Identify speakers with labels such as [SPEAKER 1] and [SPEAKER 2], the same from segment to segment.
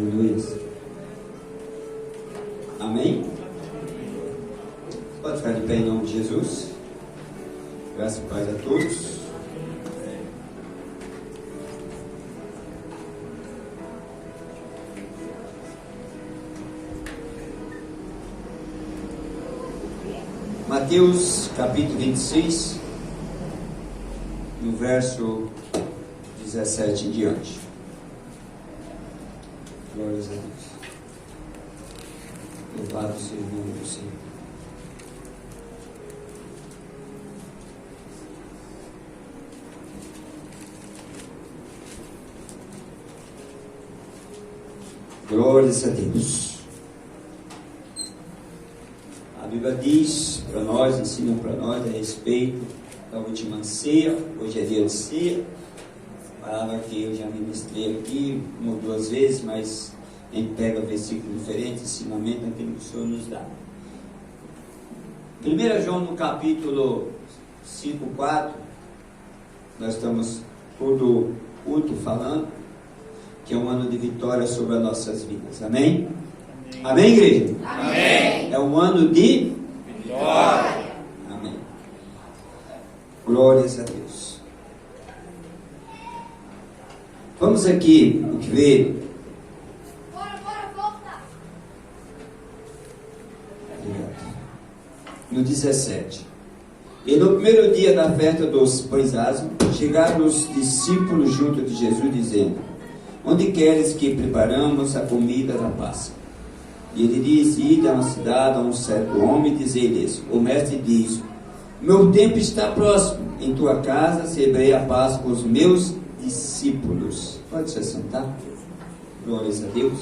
[SPEAKER 1] Aleluia. Amém? Pode ficar de pé em nome de Jesus. Graças e paz a todos. Mateus capítulo 26, no verso 17 em diante. Glórias a Deus. Louvado seja o nome do Senhor. Glórias a Deus. A Bíblia diz para nós, ensina para nós a respeito da última ceia. Hoje é dia de ceia. Palavra que eu já ministrei aqui uma ou duas vezes, mas a gente pega versículo diferente, ensinamento daquilo que o Senhor nos dá. 1 João no capítulo 5:4, nós estamos todo culto falando que é um ano de vitória sobre as nossas vidas. Amém? Amém, amém, igreja?
[SPEAKER 2] Amém.
[SPEAKER 1] É um ano de vitória. Amém. Glórias a Deus. Vamos aqui ver. No 17. E no primeiro dia da festa dos pães asmos, chegaram os discípulos junto de Jesus, dizendo: onde queres que preparamos a comida da Páscoa? E ele diz: ide a uma cidade, a um certo homem, e dizei-lhes: o mestre diz, meu tempo está próximo, em tua casa celebrei a Páscoa com os meus discípulos. Pode se sentar. Glórias a Deus.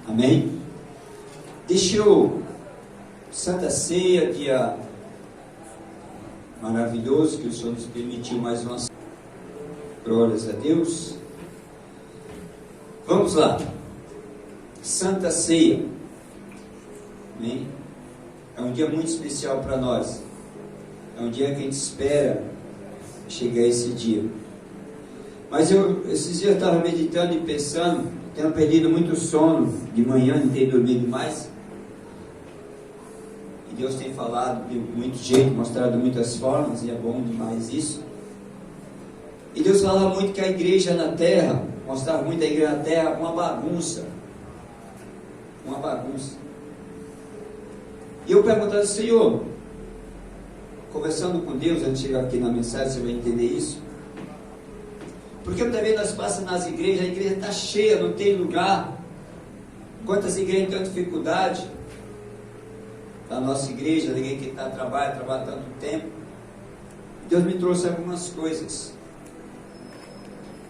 [SPEAKER 1] Amém? Deixa eu, Santa Ceia, dia maravilhoso que o Senhor nos permitiu mais uma. Glórias a Deus. Vamos lá. Santa Ceia. Amém? É um dia muito especial para nós. É um dia que a gente espera chegar esse dia. Mas esses dias eu estava meditando e pensando, tenho perdido muito sono de manhã, não tenho dormido mais. E Deus tem falado de muito jeito, mostrado muitas formas, e é bom demais isso. E Deus falava muito que a igreja na terra, mostrava muito a igreja na terra, uma bagunça. Uma bagunça. E eu perguntava, Senhor, conversando com Deus, antes de chegar aqui na mensagem, você vai entender isso. Porque muitas vezes nós passamos nas igrejas, a igreja está cheia, não tem lugar. Quantas igrejas têm dificuldade? Da nossa igreja, ninguém que está trabalha tanto tempo. Deus me trouxe algumas coisas.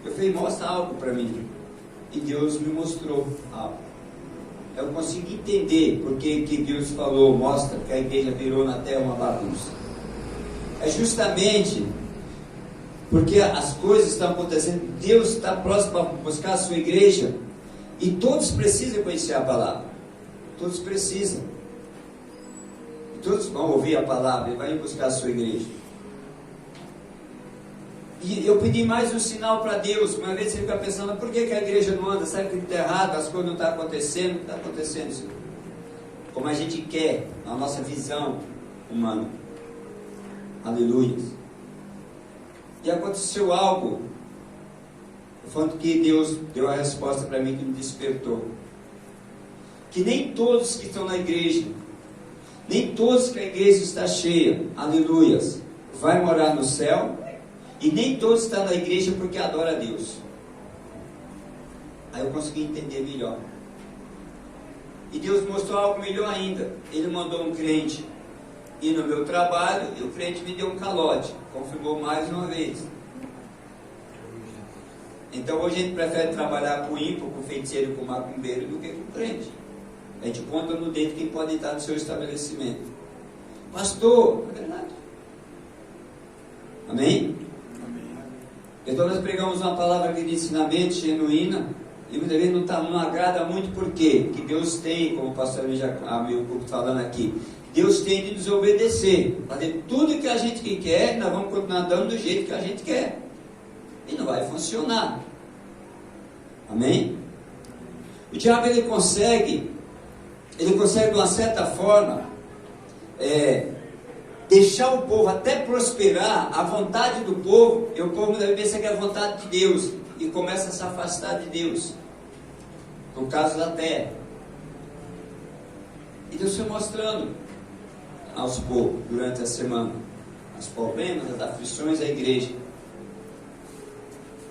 [SPEAKER 1] Eu falei, mostra algo para mim. E Deus me mostrou algo. Eu consegui entender porque que Deus falou, mostra que a igreja virou na terra uma bagunça. É justamente porque as coisas estão acontecendo, Deus está próximo para buscar a sua igreja, e todos precisam conhecer a palavra. Todos precisam. Todos vão ouvir a palavra e vão buscar a sua igreja. E eu pedi mais um sinal para Deus. Uma vez você fica pensando, por que a igreja não anda? Sabe que está errado, as coisas não estão acontecendo? Está acontecendo isso. Como a gente quer, na nossa visão humana. Aleluia. E aconteceu algo. Falando que Deus deu a resposta para mim que me despertou. Que nem todos que estão na igreja, nem todos que a igreja está cheia, aleluias, vai morar no céu. E nem todos estão na igreja porque adoram a Deus. Aí eu consegui entender melhor. E Deus mostrou algo melhor ainda. Ele mandou um crente ir no meu trabalho e o crente me deu um calote. Confirmou mais uma vez. Então hoje a gente prefere trabalhar com ímpio, com feiticeiro, com macumbeiro do que com crente. A gente conta no dedo quem pode estar no seu estabelecimento. Pastor, é verdade. Amém? Então nós pregamos uma palavra aqui de ensinamento genuína, e muitas vezes não agrada muito, por quê? Que Deus tem, como o pastor já abriu um pouco falando aqui, Deus tem de nos obedecer, fazer tudo que a gente quer, nós vamos continuar andando do jeito que a gente quer, e não vai funcionar. Amém? O diabo ele consegue de uma certa forma deixar o povo até prosperar, a vontade do povo, e o povo deve pensar que é a vontade de Deus, e começa a se afastar de Deus, no caso da terra. E Deus foi mostrando aos poucos, durante a semana, os problemas, as aflições da igreja.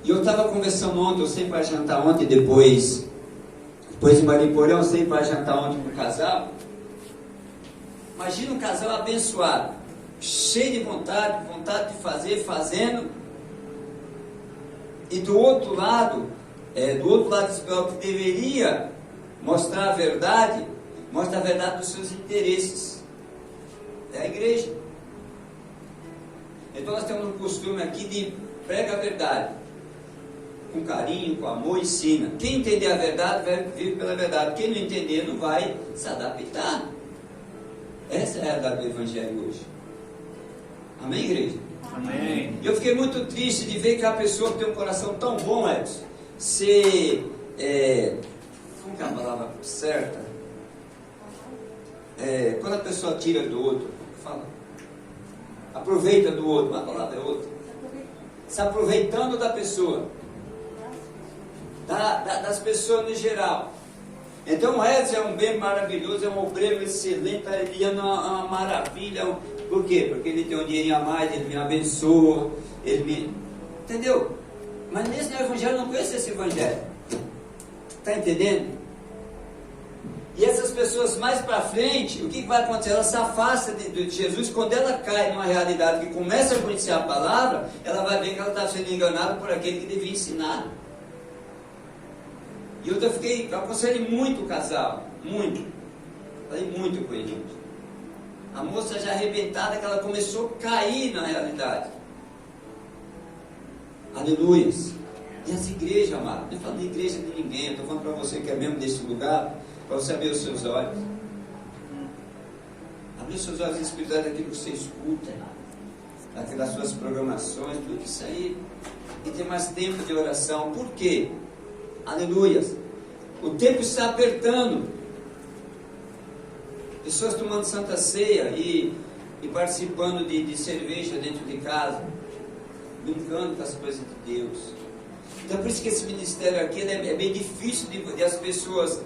[SPEAKER 1] E eu estava conversando ontem, eu sempre para jantar ontem, depois de Mariporã, eu sempre para jantar ontem com o casal. Imagina um casal abençoado, cheio de vontade de fazer, fazendo, e do outro lado espiritual, que deveria mostrar a verdade, mostra a verdade dos seus interesses, é a igreja. Então nós temos um costume aqui de prega a verdade, com carinho, com amor, ensina. Quem entender a verdade vai viver pela verdade, quem não entender não vai se adaptar. Essa é a realidade do Evangelho hoje. Amém, igreja?
[SPEAKER 2] Amém.
[SPEAKER 1] Eu fiquei muito triste de ver que a pessoa que tem um coração tão bom, Edson, como que é a palavra certa? Quando a pessoa tira do outro, fala, aproveita do outro, mas a palavra é outra. Se aproveitando da pessoa, das pessoas no geral. Então o Edson é um bem maravilhoso, é um obreiro excelente, ele é uma maravilha. Por quê? Porque ele tem um dinheirinho a mais, ele me abençoa, entendeu? Mas nesse Evangelho eu não conheço esse Evangelho. Está entendendo? E essas pessoas mais para frente, o que vai acontecer? Ela se afasta de Jesus. Quando ela cai numa realidade que começa a conhecer a palavra, ela vai ver que ela está sendo enganada por aquele que devia ensinar. E eu aconselhei muito o casal, muito. Falei muito com ele. A moça já arrebentada, que ela começou a cair na realidade. Aleluias. E as igrejas, amado, não estou falando de igreja de ninguém, estou falando para você que é mesmo desse lugar, para você abrir os seus olhos. Abrir os seus olhos espirituais daquilo que você escuta, das suas programações, tudo isso aí. E ter mais tempo de oração. Por quê? Aleluias. O tempo está apertando. Pessoas tomando Santa Ceia e participando de cerveja dentro de casa, brincando com as coisas de Deus. Então por isso que esse ministério aqui é bem difícil de as pessoas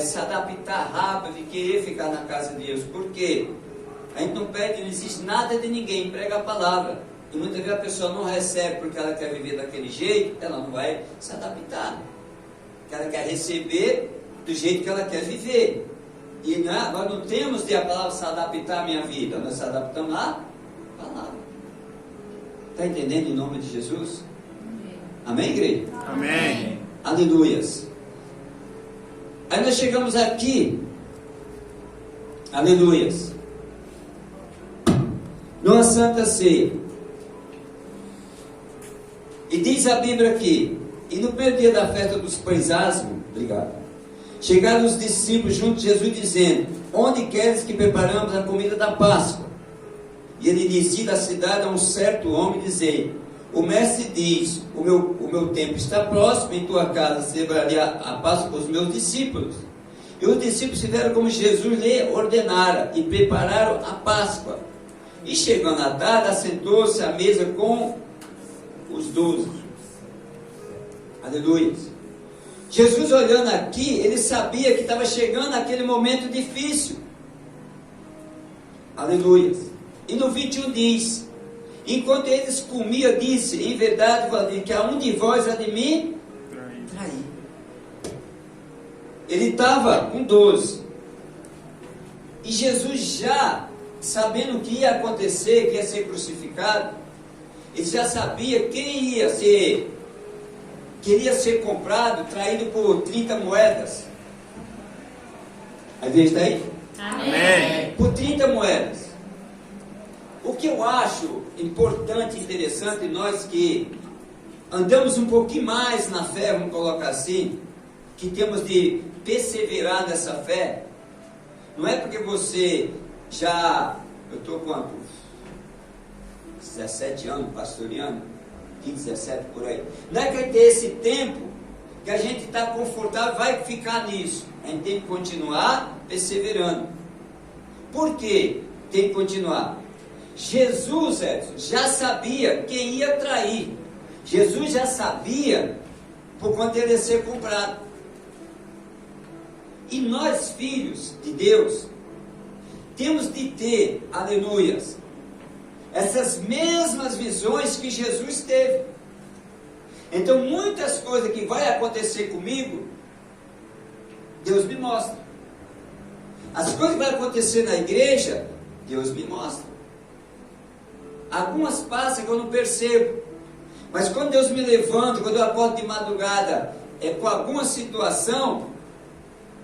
[SPEAKER 1] se adaptar rápido e querer ficar na casa de Deus. Por quê? A gente não pede, não existe nada de ninguém, prega a palavra. E muitas vezes a pessoa não recebe porque ela quer viver daquele jeito, ela não vai se adaptar. Porque ela quer receber do jeito que ela quer viver. E nós não temos de a palavra se adaptar à minha vida, nós se adaptamos à palavra. Está entendendo em nome de Jesus? Amém, igreja?
[SPEAKER 2] Amém.
[SPEAKER 1] Aleluias. Aí nós chegamos aqui, aleluias, numa Santa Ceia. E diz a Bíblia aqui, e no primeiro dia da festa dos pães asmos, obrigado, chegaram os discípulos junto de Jesus dizendo, onde queres que preparamos a comida da Páscoa? E ele dizia da cidade a um certo homem, dizendo, o mestre diz, o meu tempo está próximo, em tua casa celebraria a Páscoa com os meus discípulos. E os discípulos fizeram como Jesus lhe ordenara, e prepararam a Páscoa. E chegando à tarde, assentou-se à mesa com os 12. Aleluia. Jesus olhando aqui, ele sabia que estava chegando aquele momento difícil. Aleluia. E no 21 diz, enquanto eles comiam, disse, em verdade, que a um de vós há de me trair. Ele estava com 12. E Jesus já, sabendo o que ia acontecer, que ia ser crucificado, ele já sabia quem queria ser comprado, traído por 30 moedas. A igreja está aí?
[SPEAKER 2] Amém.
[SPEAKER 1] Por 30 moedas. O que eu acho importante e interessante, nós que andamos um pouquinho mais na fé, vamos colocar assim, que temos de perseverar nessa fé, não é porque você eu estou quanto? 17 anos pastoreando, 15, 17 por aí. Não é que vai ter esse tempo que a gente está confortável, vai ficar nisso. A gente tem que continuar perseverando. Por quê? Tem que continuar. Jesus, Edson, já sabia quem ia trair. Jesus já sabia por conta dele ser comprado. E nós, filhos de Deus, temos de ter, aleluias, essas mesmas visões que Jesus teve. Então, muitas coisas que vai acontecer comigo, Deus me mostra. As coisas que vão acontecer na igreja, Deus me mostra. Algumas passam que eu não percebo. Mas quando Deus me levanta, quando eu acordo de madrugada, com alguma situação,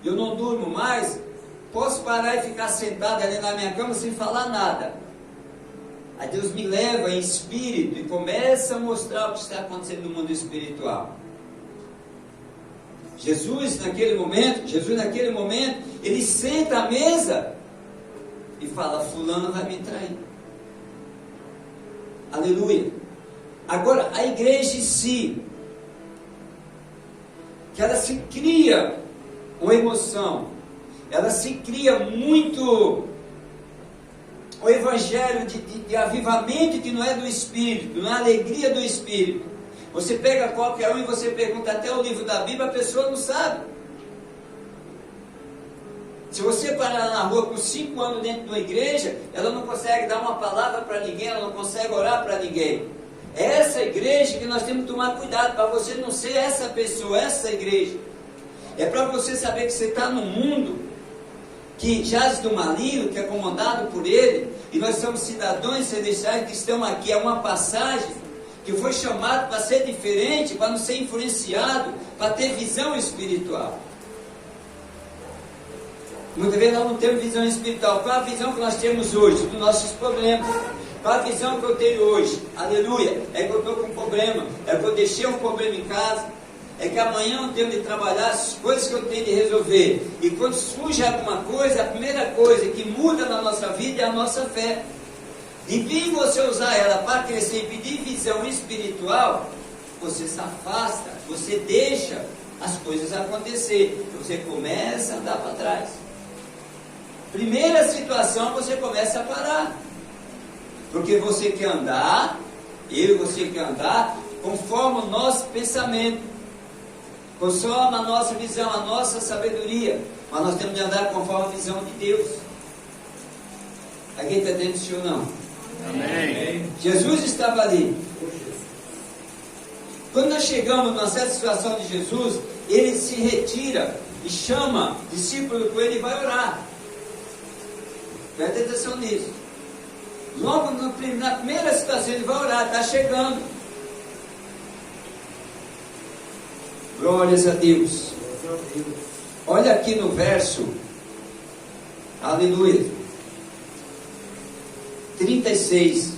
[SPEAKER 1] eu não durmo mais, posso parar e ficar sentado ali na minha cama sem falar nada. Aí Deus me leva em espírito e começa a mostrar o que está acontecendo no mundo espiritual. Jesus naquele momento, ele senta à mesa e fala: fulano vai me trair. Aleluia. Agora, a igreja em si, que ela se cria uma emoção, ela se cria muito o evangelho de avivamento que não é do Espírito, não é a alegria do Espírito. Você pega qualquer um e você pergunta até o livro da Bíblia, a pessoa não sabe. Se você parar na rua com 5 anos dentro de uma igreja, ela não consegue dar uma palavra para ninguém, ela não consegue orar para ninguém. É essa igreja que nós temos que tomar cuidado, para você não ser essa pessoa, essa igreja. É para você saber que você está num mundo que jaz do maligno, que é comandado por ele, e nós somos cidadãos celestiais que estão aqui. É uma passagem que foi chamado para ser diferente, para não ser influenciado, para ter visão espiritual. Muitas vezes nós não temos visão espiritual. Qual a visão que nós temos hoje dos nossos problemas? Qual a visão que eu tenho hoje? Aleluia! É que eu estou com um problema, é que eu deixei um problema em casa, é que amanhã eu tenho de trabalhar as coisas que eu tenho de resolver. E quando surge alguma coisa, a primeira coisa que muda na nossa vida é a nossa fé. E em você usar ela para crescer e pedir visão espiritual, você se afasta, você deixa as coisas acontecer, você começa a andar para trás. Primeira situação, você começa a parar, porque você quer andar, eu e você quer andar conforme o nosso pensamento, conforme a nossa visão, a nossa sabedoria, mas nós temos de andar conforme a visão de Deus. Alguém está dentro disso ou não?
[SPEAKER 2] Amém.
[SPEAKER 1] Jesus estava ali. Quando nós chegamos numa certa situação de Jesus, ele se retira e chama o discípulo com ele e vai orar. Presta atenção nisso. Logo na primeira situação ele vai orar, está chegando. Glórias a Deus. Olha aqui no verso, aleluia, 36,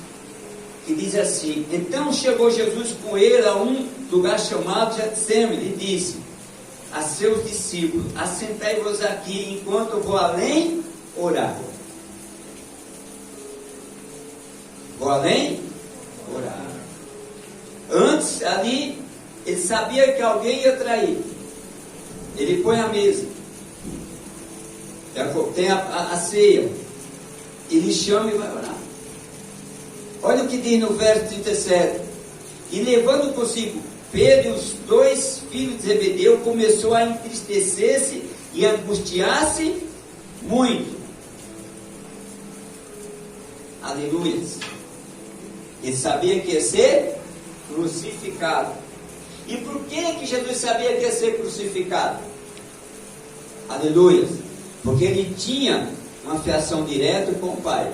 [SPEAKER 1] que diz assim: então chegou Jesus com ele a um lugar chamado Getsemane e disse a seus discípulos: assentai-vos aqui enquanto eu vou além orar. Vou além orar. Antes ali, ele sabia que alguém ia trair. Ele põe a mesa, tem a ceia, ele chama e vai orar. Olha o que diz no verso 37. E levando consigo Pedro e os 2 filhos de Zebedeu, começou a entristecer-se e angustiar-se muito. Aleluia. Ele sabia que ia ser crucificado. E por que Jesus sabia que ia ser crucificado? Aleluia. Porque ele tinha uma fiação direta com o Pai.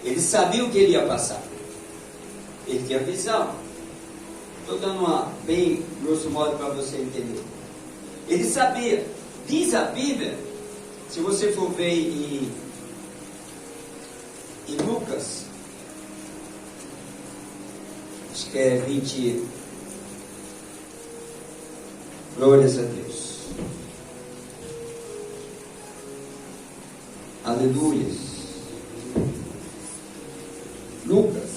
[SPEAKER 1] Ele sabia o que ele ia passar. Ele tinha visão. Estou dando uma bem grosso modo para você entender. Ele sabia. Diz a Bíblia, se você for ver em Lucas, acho que é 20. Glórias a Deus. Aleluia. Lucas.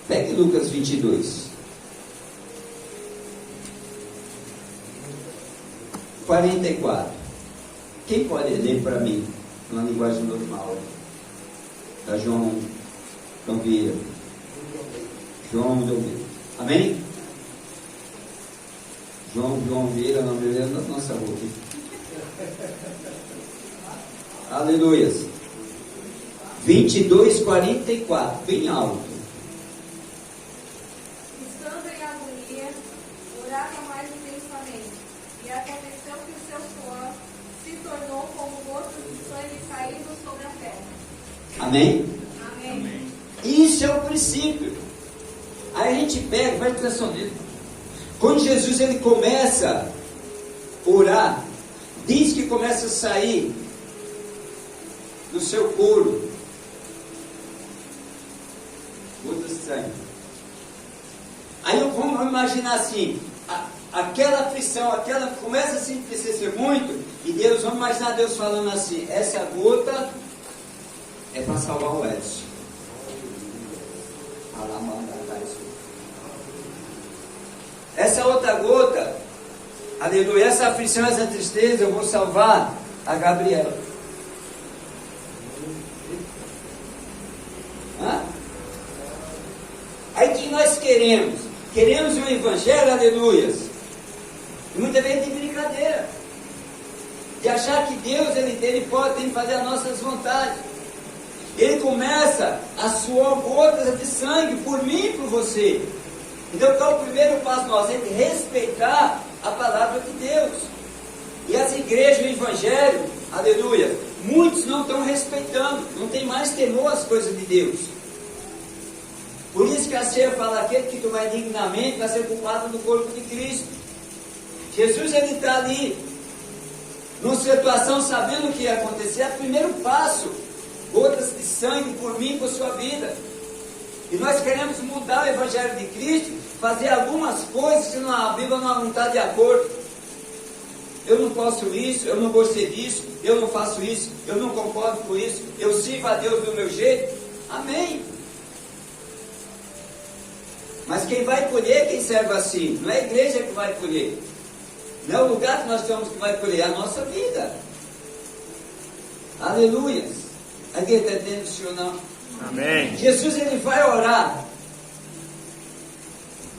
[SPEAKER 1] Pegue Lucas 22. 44. Quem pode ler para mim, numa linguagem normal? Da João Vieira. João Vieira. Amém? João Vieira, não me lembro da nossa rua aqui. Aleluias. 22, 44. Bem alto.
[SPEAKER 3] Estando em agonia, orava mais intensamente. E aconteceu que o seu suor se tornou como gotas de sangue caindo sobre a terra.
[SPEAKER 1] Amém?
[SPEAKER 3] Amém.
[SPEAKER 1] Isso é o princípio. Aí a gente pega, vai atenção nele. Quando Jesus ele começa a orar, diz que começa a sair do seu couro gotas de sangue. Aí vamos imaginar assim, aquela aflição, começa a se entristecer muito, e Deus, vamos imaginar Deus falando assim: essa gota é para salvar o Edson. Essa outra gota, aleluia, essa aflição, essa tristeza, eu vou salvar a Gabriela. Hã? Aí o que nós queremos? Queremos um evangelho, aleluias. E muitas vezes tem brincadeira. De achar que Deus, ele pode fazer as nossas vontades. Ele começa a suar gotas de sangue por mim e por você. Então qual é o primeiro passo nosso? É respeitar a palavra de Deus. E as igrejas, o evangelho, aleluia, muitos não estão respeitando, não tem mais temor às coisas de Deus. Por isso que a ceia fala: aquele que tomar dignamente vai ser culpado do corpo de Cristo. Jesus, ele está ali, numa situação, sabendo o que ia acontecer. É o primeiro passo, gotas de sangue por mim e por sua vida. E nós queremos mudar o evangelho de Cristo, fazer algumas coisas que a Bíblia não está de acordo. Eu não posso isso, eu não gostei disso, eu não faço isso, eu não concordo com isso, eu sirvo a Deus do meu jeito. Amém. Mas quem vai colher, quem serve assim, não é a igreja que vai colher, não é o lugar que nós estamos que vai colher, é a nossa vida. Aleluia. Alguém está entendendo isso ou não?
[SPEAKER 2] Amém.
[SPEAKER 1] Jesus, ele vai orar.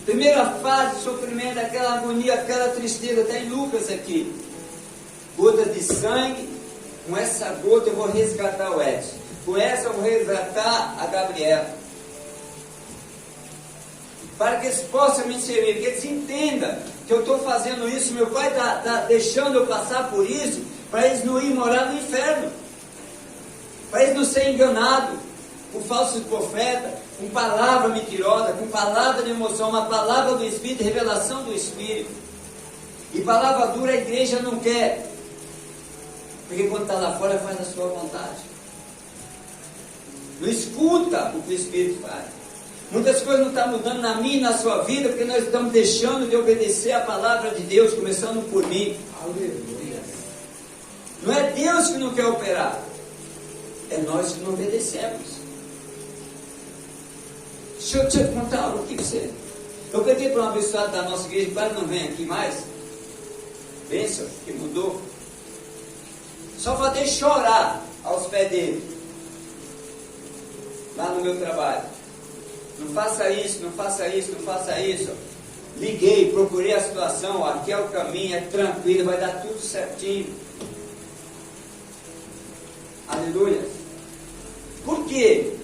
[SPEAKER 1] Primeira fase de sofrimento, aquela agonia, aquela tristeza, está em Lucas aqui. Gotas de sangue. Com essa gota eu vou resgatar o Edson. Com essa eu vou resgatar a Gabriela. Para que eles possam me servir, que eles entendam que eu estou fazendo isso, meu Pai está deixando eu passar por isso, para eles não irem morar no inferno, para eles não serem enganados com falsos profetas, com palavra mentirosa, com palavra de emoção, uma palavra do Espírito, revelação do Espírito. E palavra dura a igreja não quer, porque quando está lá fora faz a sua vontade, não escuta o que o Espírito faz. Muitas coisas não estão mudando na minha e na sua vida, porque nós estamos deixando de obedecer a palavra de Deus, começando por mim. Aleluia. Não é Deus que não quer operar, é nós que não obedecemos. Deixa eu te contar algo aqui para você. Eu peguei para um abençoado da nossa igreja, para não vem aqui mais. Bênção, que mudou. Só faltei chorar aos pés dele, lá no meu trabalho. Não faça isso, não faça isso, não faça isso. Liguei, procurei a situação, aqui é o caminho, é tranquilo, vai dar tudo certinho. Aleluia. Por quê?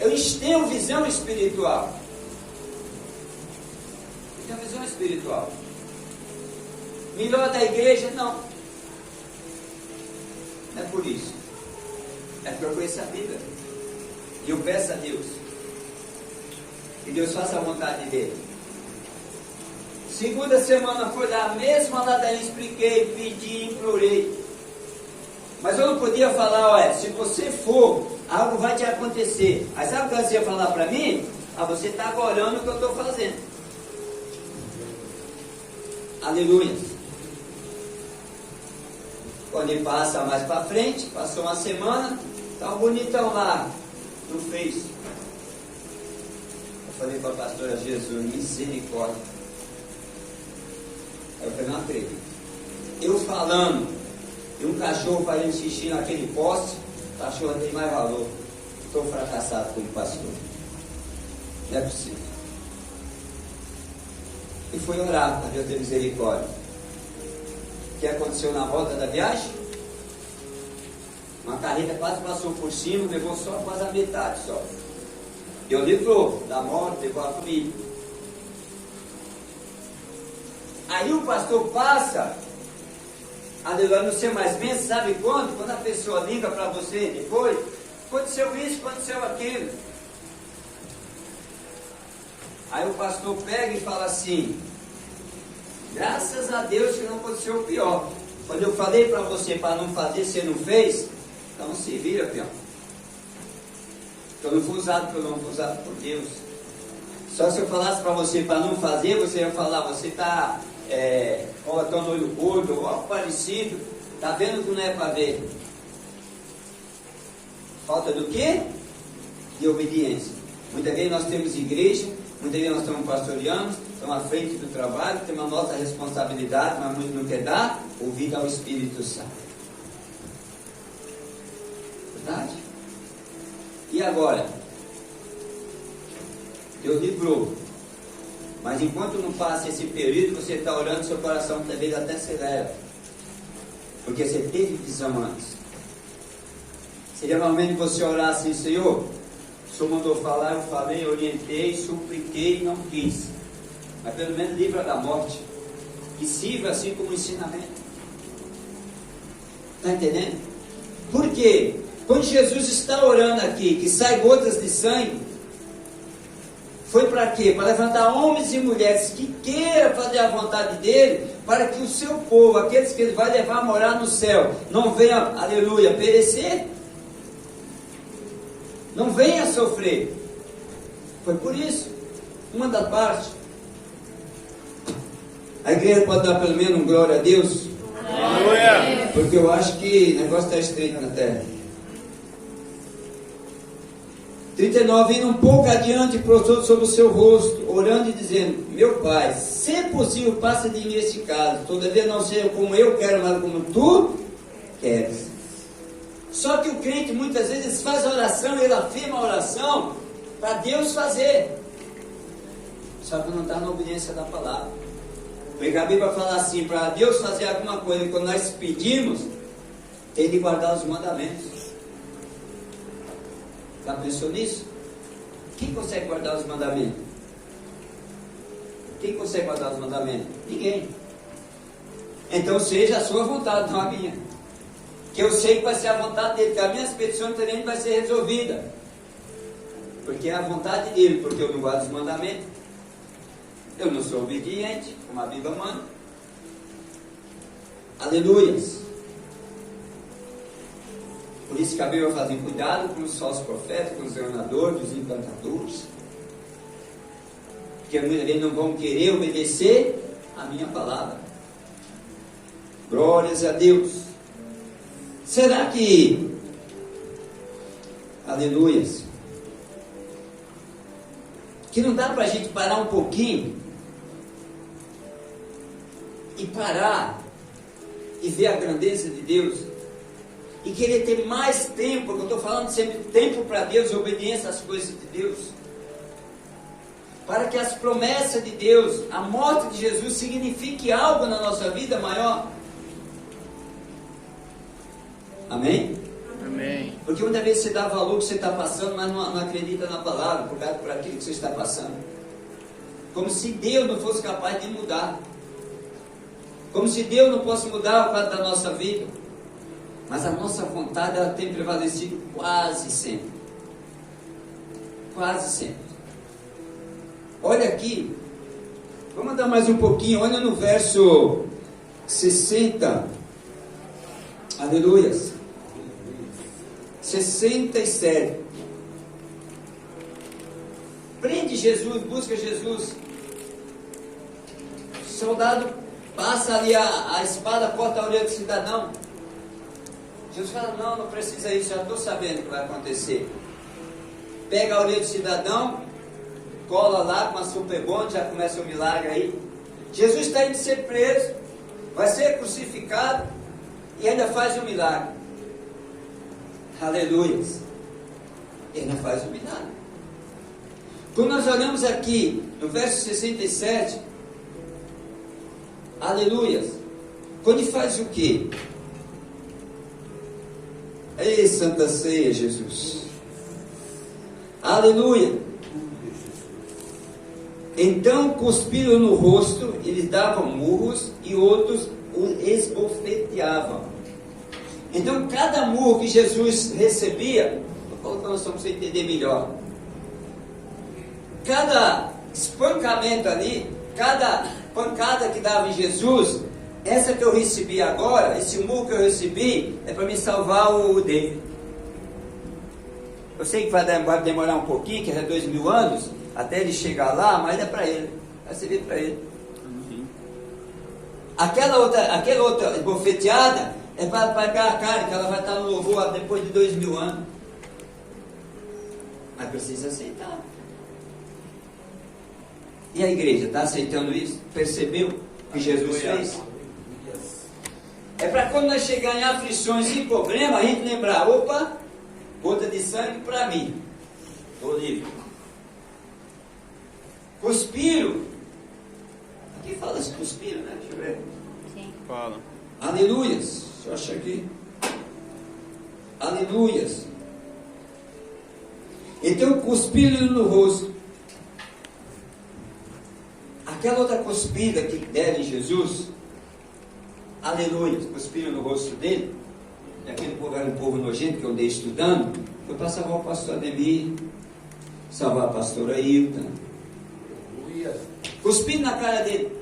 [SPEAKER 1] Eu tenho visão espiritual. Eu tenho visão espiritual. Melhor da igreja? Não. Não é por isso. É porque eu conheço a Bíblia. E eu peço a Deus que Deus faça a vontade dele. Segunda semana foi lá, a mesma ladainha, expliquei, pedi, implorei. Mas eu não podia falar: olha, se você for, algo vai te acontecer. Aí sabe o que você ia falar para mim? Você está agorando o que eu estou fazendo. Aleluia. Quando ele passa mais para frente, passou uma semana, tá um bonitão lá no Face. Eu falei para a pastora: Jesus, misericórdia. Aí eu falei: não acredito. Eu falando, e um cachorro fazendo xixi naquele poste, o cachorro tem mais valor. Estou fracassado como pastor. Não é possível. E fui orar para Deus ter misericórdia. O que aconteceu na volta da viagem? Uma carreta quase passou por cima, levou só quase a metade só. Deus livrou da morte, levou a família. Aí o pastor passa, aleluia, não sei mais bem, sabe quando? Quando a pessoa liga para você depois, aconteceu isso, aconteceu aquilo. Aí o pastor pega e fala assim: graças a Deus que não aconteceu o pior. Quando eu falei para você para não fazer, você não fez, então se vira, peão. Eu não fui usado por não, fui usado por Deus. Só se eu falasse para você para não fazer, você ia falar: você está colocando olho gordo ou algo parecido, está vendo que não é para ver. Falta do quê? De obediência. Muitas vezes nós temos igreja, muitas vezes nós estamos pastoreando, estamos à frente do trabalho, temos a nossa responsabilidade, mas muito não quer dar ouvido ao Espírito Santo. Verdade? E agora? Deus livrou. Mas enquanto não passa esse período, você está orando, seu coração talvez até acelera. Porque você teve visão antes. Seria normalmente você orar assim: Senhor, o Senhor mandou falar, eu falei, orientei, supliquei e não quis. Mas pelo menos livra da morte. Que sirva assim como ensinamento. Está entendendo? Por quê? Quando Jesus está orando aqui, que sai gotas de sangue, foi para quê? Para levantar homens e mulheres que queiram fazer a vontade dele, para que o seu povo, aqueles que ele vai levar a morar no céu, não venha, aleluia, perecer, não venha sofrer. Foi por isso, uma da parte. A igreja pode dar pelo menos um glória a Deus?
[SPEAKER 2] Aleluia!
[SPEAKER 1] Porque eu acho que o negócio está estreito na terra. 39, indo um pouco adiante, prostrou sobre o seu rosto, orando e dizendo: meu Pai, se possível, passa de mim este caso, todavia não seja como eu quero, mas como tu queres. Só que o crente muitas vezes faz a oração, ele afirma a oração para Deus fazer, só que não está na obediência da palavra. Porque a Bíblia fala assim: para Deus fazer alguma coisa, quando nós pedimos, tem de guardar os mandamentos. Já pensou nisso? Quem consegue guardar os mandamentos? Quem consegue guardar os mandamentos? Ninguém. Então seja a sua vontade, não a minha. Que eu sei que vai ser a vontade dele, que as minhas petições também vai ser resolvida. Porque é a vontade dele, porque eu não guardo os mandamentos. Eu não sou obediente, como a Bíblia manda. Aleluias. Por isso que a Bíblia fala: cuidado com os falsos profetas, com os enganadores, os encantadores. Porque muitas vezes não vão querer obedecer a minha palavra. Glórias a Deus. Será que, aleluias, que não dá para a gente parar um pouquinho e parar e ver a grandeza de Deus e querer ter mais tempo? Porque eu estou falando sempre tempo para Deus, obediência às coisas de Deus, para que as promessas de Deus, a morte de Jesus, signifique algo na nossa vida maior. Amém?
[SPEAKER 2] Amém.
[SPEAKER 1] Porque muitas vezes você dá valor ao que você está passando, mas não acredita na palavra, por aquilo que você está passando. Como se Deus não fosse capaz de mudar. Como se Deus não fosse mudar o quadro da nossa vida. Mas a nossa vontade, ela tem prevalecido quase sempre. Quase sempre. Olha aqui. Vamos andar mais um pouquinho. Olha no verso 60. Aleluias. 67. Prende Jesus, busca Jesus. O soldado passa ali a espada, corta a orelha do cidadão. Jesus fala, não, não precisa isso, já estou sabendo o que vai acontecer. Pega a orelha do cidadão, cola lá com a super bonde, já começa o milagre aí. Jesus está indo ser preso, vai ser crucificado e ainda faz um milagre. Aleluias. E ainda faz um milagre. Quando nós olhamos aqui no verso 67, aleluias, quando ele faz o quê? Ei, Santa Ceia, Jesus. Aleluia. Então cuspiram no rosto, eles davam murros e outros o esbofeteavam. Então cada murro que Jesus recebia, vou colocar só para você entender melhor. Cada espancamento ali, cada pancada que dava em Jesus, essa que eu recebi agora, esse murro que eu recebi, é para me salvar o David. Eu sei que vai demorar um pouquinho, que é 2000 anos, até ele chegar lá, mas é para ele, vai servir para ele. Aquela outra bofeteada é para pagar a carne, que ela vai estar no louvor depois de 2000 anos. Mas precisa aceitar. E a igreja está aceitando isso? Percebeu o que Jesus fez? É para quando nós chegarmos em aflições e problemas, a gente lembrar, opa, gota de sangue para mim. Estou livre. Cuspiram. Aqui fala-se cuspiram, né? Deixa eu ver.
[SPEAKER 2] Sim. Fala.
[SPEAKER 1] Aleluias. Deixa eu achar aqui. Aleluias. Então cuspiram no rosto. Aquela outra cuspida que deram em Jesus, aleluia, cuspiram no rosto dele, e aquele povo era um povo nojento que eu andei estudando, foi para salvar o pastor Ademir, salvar a pastora Hilda, cuspiram na cara dele.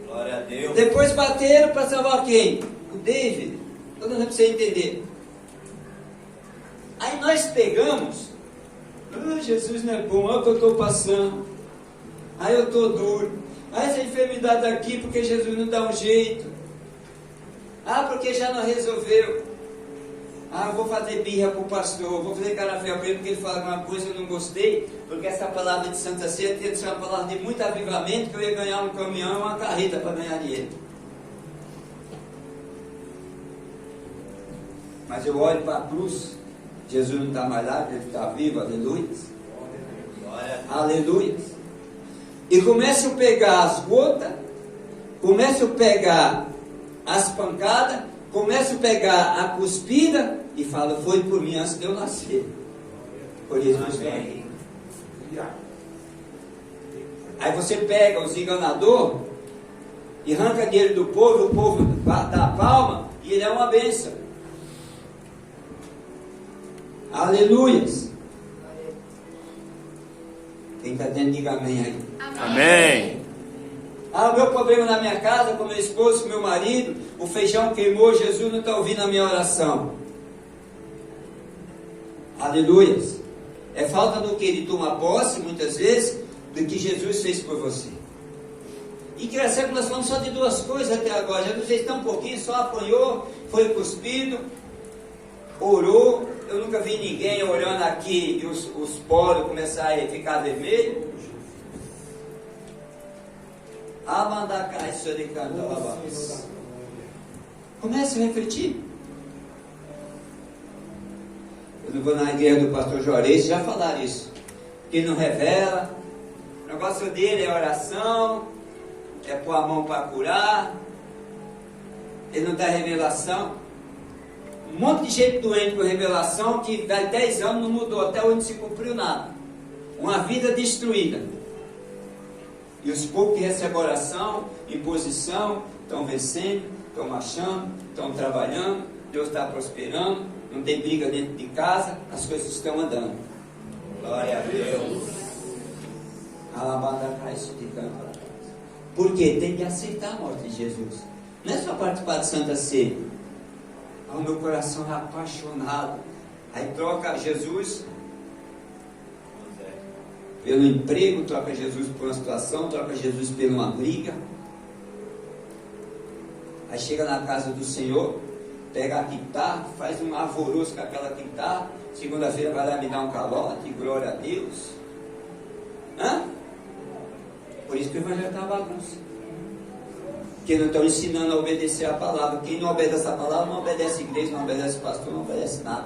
[SPEAKER 4] Glória a Deus.
[SPEAKER 1] Depois bateram para salvar quem? O David. Estou dando para você entender. Aí nós pegamos, Jesus não é bom, olha o que eu estou passando, aí eu estou duro. Essa enfermidade aqui, porque Jesus não dá um jeito. Porque já não resolveu. Eu vou fazer birra para o pastor, vou fazer carafé para ele, porque ele fala uma coisa que eu não gostei, porque essa palavra de Santa Ceia tinha de ser uma palavra de muito avivamento, que eu ia ganhar um caminhão e uma carreta para ganhar dinheiro. Mas eu olho para a cruz, Jesus não está mais lá, ele está vivo, aleluia. Aleluia. E começo a pegar as gotas, começo a pegar as pancadas, começo a pegar a cuspida e falo, foi por mim antes de eu nascer. Por isso eu estou aqui. Aí você pega os enganadores e arranca dinheiro do povo, o povo dá palma e ele é uma bênção. Aleluias. Quem está dentro, diga amém aí.
[SPEAKER 2] Amém.
[SPEAKER 1] O meu problema na minha casa, com meu esposo, com meu marido, o feijão queimou, Jesus não está ouvindo a minha oração. Aleluias. É falta do que ele toma posse, muitas vezes, do que Jesus fez por você. E engraçado que nós falamos só de duas coisas até agora. Jesus fez tão pouquinho, só apanhou, foi cuspido, orou. Eu nunca vi ninguém orando aqui e os poros começarem a ficar vermelhos. Comece a refletir. Eu não vou na igreja do pastor Juarez, já falaram isso. Que ele não revela. O negócio dele é oração, é pôr a mão para curar. Ele não dá revelação. Um monte de gente doente com revelação que há 10 anos não mudou, até hoje não se cumpriu nada. Uma vida destruída. E os poucos que recebem oração, imposição, estão vencendo, estão marchando, estão trabalhando, Deus está prosperando, não tem briga dentro de casa, as coisas estão andando. Glória a Deus. Por quê? Tem que aceitar a morte de Jesus. Não é só participar de Santa Ceia. O meu coração é apaixonado. Aí troca Jesus pelo emprego, troca Jesus por uma situação, troca Jesus por uma briga. Aí chega na casa do Senhor, pega a guitarra, faz um alvoroço com aquela guitarra, segunda-feira vai lá me dar um calote, glória a Deus. Hã? Por isso que o evangelho está uma bagunça. Porque não estão ensinando a obedecer a palavra. Quem não obedece a palavra não obedece a igreja, não obedece o pastor, não obedece nada.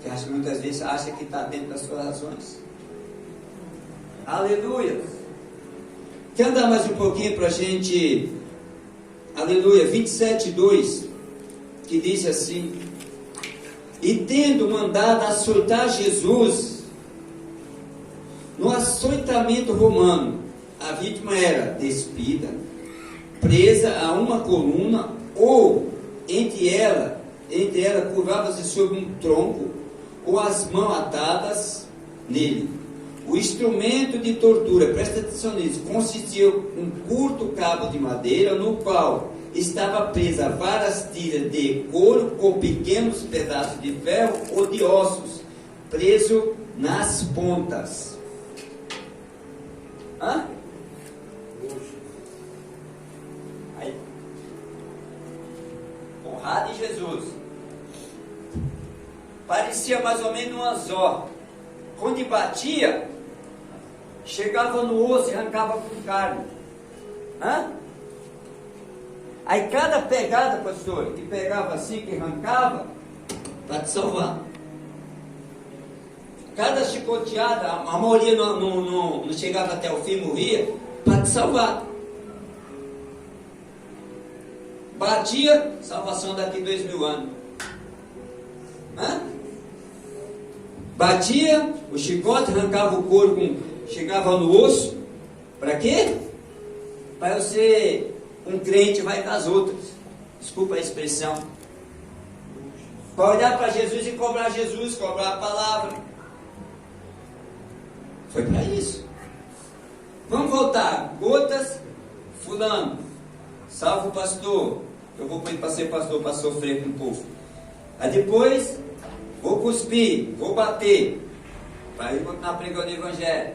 [SPEAKER 1] Porque muitas vezes acha que está dentro das suas razões. Aleluia. Quer andar mais um pouquinho para a gente? Aleluia. 27:2, que diz assim: e tendo mandado açoitar Jesus, no açoitamento romano, a vítima era despida, presa a uma coluna, ou entre ela curvava-se sobre um tronco, ou as mãos atadas nele. O instrumento de tortura, presta atenção nisso, consistia em um curto cabo de madeira, no qual estava presa várias tiras de couro com pequenos pedaços de ferro ou de ossos, preso nas pontas. Hã? Aí. Porrada em Jesus. Parecia mais ou menos um anzol. Quando batia, chegava no osso e arrancava com carne. Hã? Aí cada pegada, pastor, que pegava assim, que arrancava, para te salvar. Cada chicoteada, a maioria não chegava até o fim, morria, para te salvar. Batia, salvação daqui 2000 anos. Hã? Batia, o chicote arrancava o couro, chegava no osso. Para quê? Para você, um crente vai com as outras. Desculpa a expressão. Para olhar para Jesus e cobrar Jesus, cobrar a palavra. Foi para isso. Vamos voltar. Gotas, fulano. Salve o pastor. Eu vou para ser pastor para sofrer com o povo. Aí depois, vou cuspir, vou bater. Para ir continuar pregando o evangelho.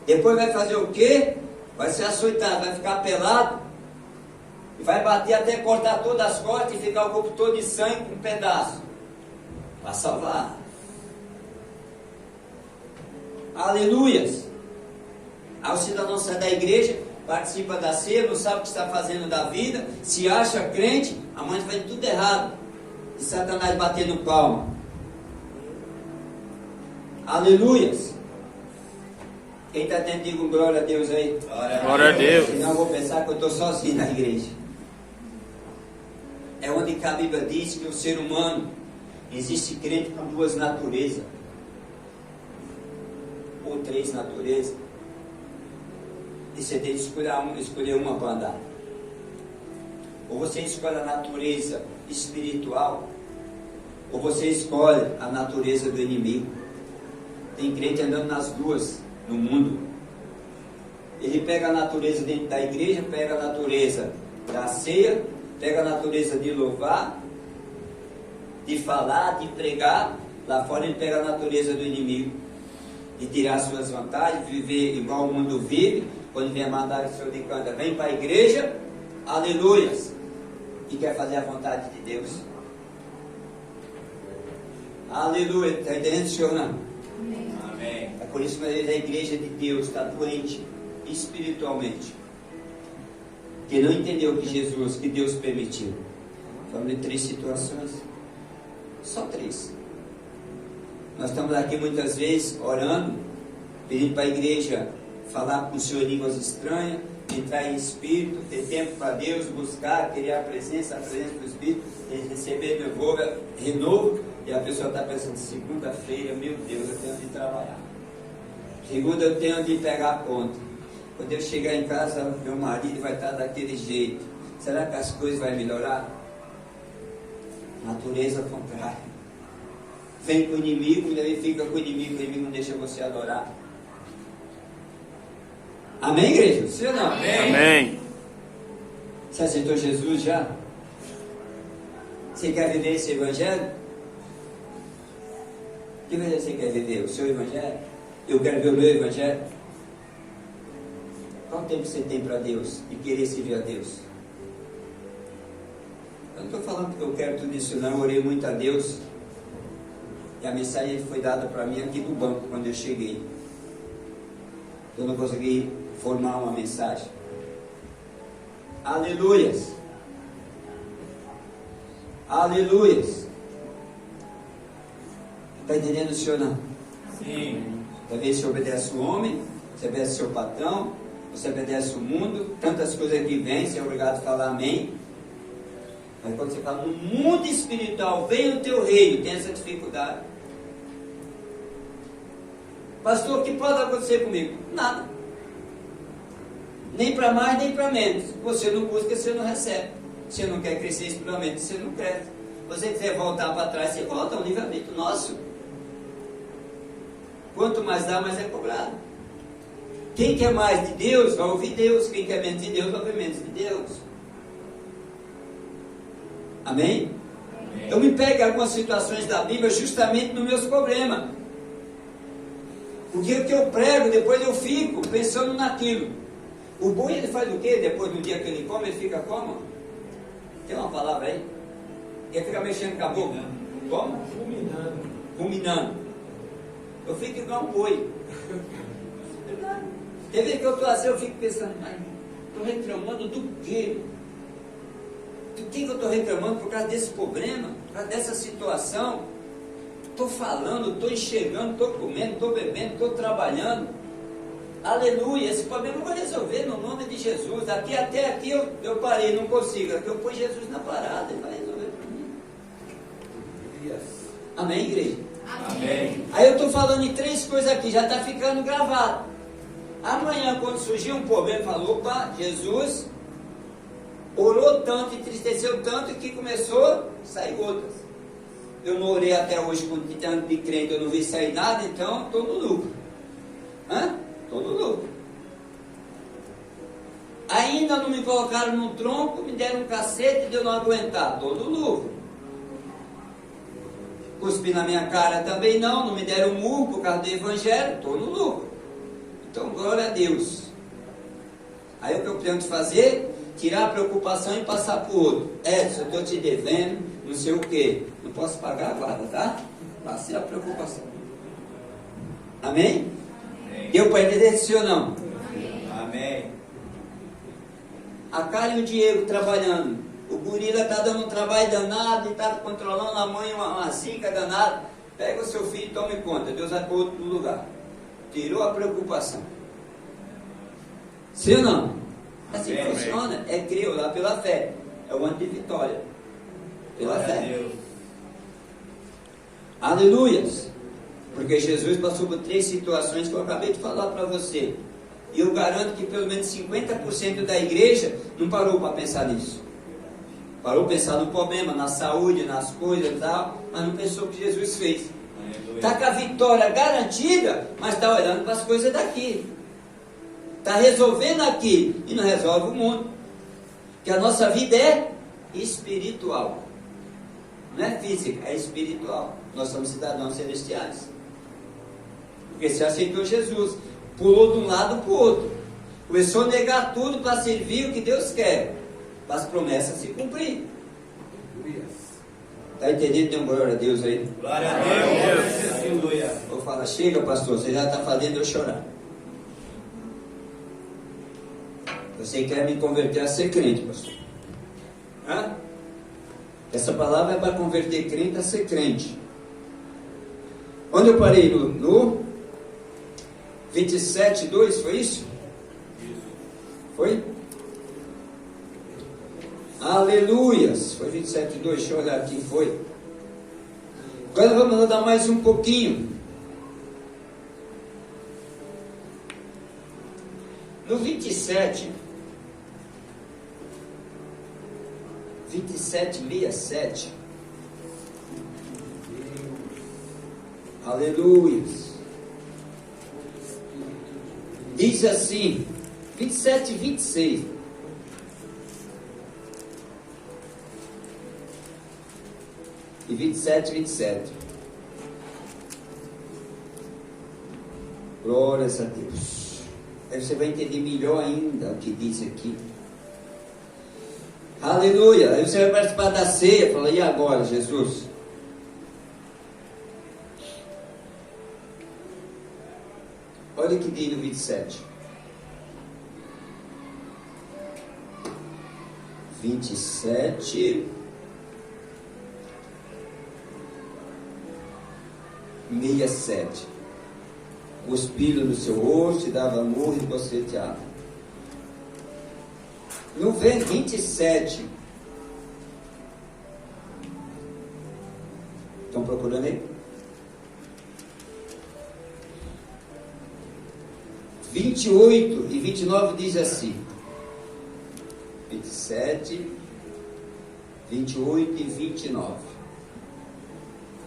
[SPEAKER 1] Depois vai fazer o quê? Vai ser açoitado, vai ficar pelado. E vai bater até cortar todas as costas e ficar o corpo todo de sangue com um pedaço. Para salvar. Aleluias. Aí o cidadão sai da igreja, participa da ceia, não sabe o que está fazendo da vida, se acha crente, a mãe faz tudo errado. E Satanás batendo palma. Aleluias. Quem está dentro, diga glória a Deus aí.
[SPEAKER 2] Glória a Deus.
[SPEAKER 1] Senão eu vou pensar que eu estou sozinho na igreja. É onde que a Bíblia diz que o ser humano, existe crente com duas naturezas. Ou três naturezas. E você tem que escolher uma para andar. Ou você escolhe a natureza espiritual, ou você escolhe a natureza do inimigo. Tem crente andando nas duas no mundo. Ele pega a natureza dentro da igreja, pega a natureza da ceia, pega a natureza de louvar, de falar, de pregar. Lá fora ele pega a natureza do inimigo, de tirar suas vantagens, viver igual o mundo vive. Quando vem a mandar o Senhor de canta, vem para a igreja, aleluias, e quer fazer a vontade de Deus. Aleluia, está entendendo, Senhor? Não? Amém. É por isso que a igreja de Deus está doente espiritualmente, que não entendeu que Jesus, que Deus permitiu. Falando de 3 situações, só 3. Nós estamos aqui muitas vezes orando, pedindo para a igreja falar com o Senhor em línguas estranhas, entrar em espírito, ter tempo para Deus, buscar, querer a presença do Espírito, receber renovo, e a pessoa está pensando, segunda-feira, meu Deus, eu tenho de trabalhar. Segunda eu tenho de pegar a conta. Quando eu chegar em casa, meu marido vai estar daquele jeito. Será que as coisas vão melhorar? Natureza contrária. Vem com o inimigo, e aí fica com o inimigo não deixa você adorar. Amém, igreja? Sim ou não?
[SPEAKER 2] Amém.
[SPEAKER 1] Você aceitou Jesus já? Você quer viver esse evangelho? Que evangelho você quer viver? O seu evangelho? Eu quero ver o meu evangelho. Quanto tempo você tem para Deus e querer servir a Deus? Eu não estou falando que eu quero tudo isso não, eu orei muito a Deus. E a mensagem foi dada para mim aqui no banco, quando eu cheguei. Eu não consegui formar uma mensagem. Aleluias. Aleluias. Está entendendo o senhor não?
[SPEAKER 2] Sim.
[SPEAKER 1] Talvez você obedece o homem, você obedece o seu patrão, você obedece o mundo, tantas coisas que vêm, você é obrigado a falar amém. Mas quando você fala no mundo espiritual, vem o teu reino, tem essa dificuldade. Pastor, o que pode acontecer comigo? Nada. Nem para mais, nem para menos. Você não busca, você não recebe. Você não quer crescer espiritualmente, você não cresce. Você quiser voltar para trás, você volta, é um livramento nosso. Quanto mais dá, mais é cobrado. Quem quer mais de Deus, vai ouvir Deus. Quem quer menos de Deus, vai ouvir menos de Deus. Amém? Amém. Eu me pego em algumas situações da Bíblia justamente nos meus problemas. Porque o que eu prego, depois eu fico pensando naquilo. O boi, ele faz o quê? Depois do dia que ele come, ele fica como? Tem uma palavra aí? Ele fica mexendo com a boca. Como? Ruminando. Eu fico igual um boi. Tem vezes que eu estou assim, eu fico pensando, estou reclamando do quê? Do que eu estou reclamando por causa desse problema? Por causa dessa situação? Estou falando, estou enxergando, estou comendo, estou bebendo, estou trabalhando. Aleluia, esse problema eu vou resolver no nome de Jesus. Daqui até aqui eu parei, não consigo. Aqui eu pus Jesus na parada, ele vai resolver para mim. Amém, igreja?
[SPEAKER 2] Amém.
[SPEAKER 1] Aí eu estou falando em 3 coisas aqui, já está ficando gravado. Amanhã, quando surgir um problema, falou, opa, Jesus orou tanto, entristeceu tanto, que começou a sair gotas. Eu não orei até hoje com tanto de crente, eu não vi sair nada, então estou no lucro. Estou no lucro. Ainda não me colocaram no tronco, me deram um cacete de eu não aguentar, estou no lucro. Cuspi na minha cara também não me deram murro por causa do evangelho, estou no lucro. Então, glória a Deus. Aí o que eu tento fazer? Tirar a preocupação e passar para o outro. Se eu estou te devendo, não sei o quê. Não posso pagar a guarda, tá? Passei a preocupação. Amém? Amém. Deu para entender sim ou não?
[SPEAKER 2] Amém.
[SPEAKER 1] A Karen e o Diego trabalhando. O gorila está dando um trabalho danado e está controlando a mãe uma zica danada. Pega o seu filho e tome conta. Deus vai para outro lugar. Tirou a preocupação. Sim ou não? Assim
[SPEAKER 2] amém,
[SPEAKER 1] funciona.
[SPEAKER 2] amém.
[SPEAKER 1] É crer lá pela fé. É o ano de vitória. Pela
[SPEAKER 2] glória
[SPEAKER 1] fé.
[SPEAKER 2] a Deus.
[SPEAKER 1] Aleluias. Porque Jesus passou por 3 situações que eu acabei de falar para você. E eu garanto que pelo menos 50% da igreja não parou para pensar nisso. Parou para pensar no problema, na saúde, nas coisas e tal, mas não pensou o que Jesus fez. Está com a vitória garantida, mas está olhando para as coisas daqui. Está resolvendo aqui e não resolve o mundo. Porque a nossa vida é espiritual. Não é física, é espiritual. Nós somos cidadãos celestiais. Porque você aceitou Jesus, pulou de um lado para o outro. Começou a negar tudo para servir o que Deus quer. Para as promessas se cumprir. Está entendendo? Dê glória a Deus aí.
[SPEAKER 2] Glória a Deus. Aleluia.
[SPEAKER 1] Vou falar, chega pastor, você já está fazendo eu chorar. Você quer me converter a ser crente, pastor? Essa palavra é para converter crente a ser crente. Onde eu parei? No 27:2, foi isso? Foi? Aleluias. Foi 27:2, deixa eu olhar aqui, foi. Agora vamos andar mais um pouquinho. No 27:67. Aleluias. Diz assim, 27:26. E 27:27. Glórias a Deus. Aí você vai entender melhor ainda o que diz aqui. Aleluia. Aí você vai participar da ceia. Fala, e agora, Jesus? Olha o que diz no 27. 27. 67. Cuspiram no seu rosto e dava murro e boceteava. No verso 27. Estão procurando aí? 28 e 29 diz assim. 27, 28 e 29.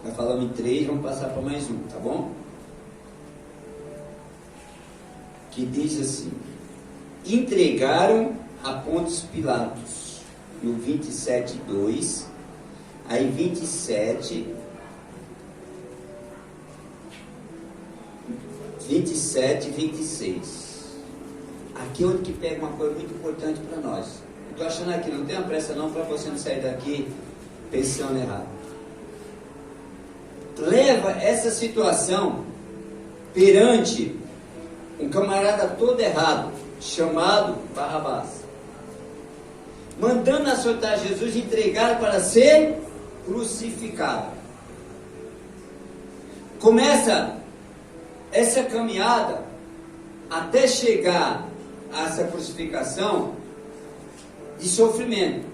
[SPEAKER 1] Nós falamos em 3, vamos passar para mais um, tá bom? Que diz assim: entregaram a Pontos Pilatos, no 27, 2, aí 27, 26. Aqui é onde que pega uma coisa muito importante para nós. Estou achando aqui, não tenha pressa não, para você não sair daqui pensando errado. Leva essa situação perante um camarada todo errado, chamado Barrabás, mandando açoitar Jesus e entregar para ser crucificado. Começa essa caminhada até chegar a essa crucificação de sofrimento.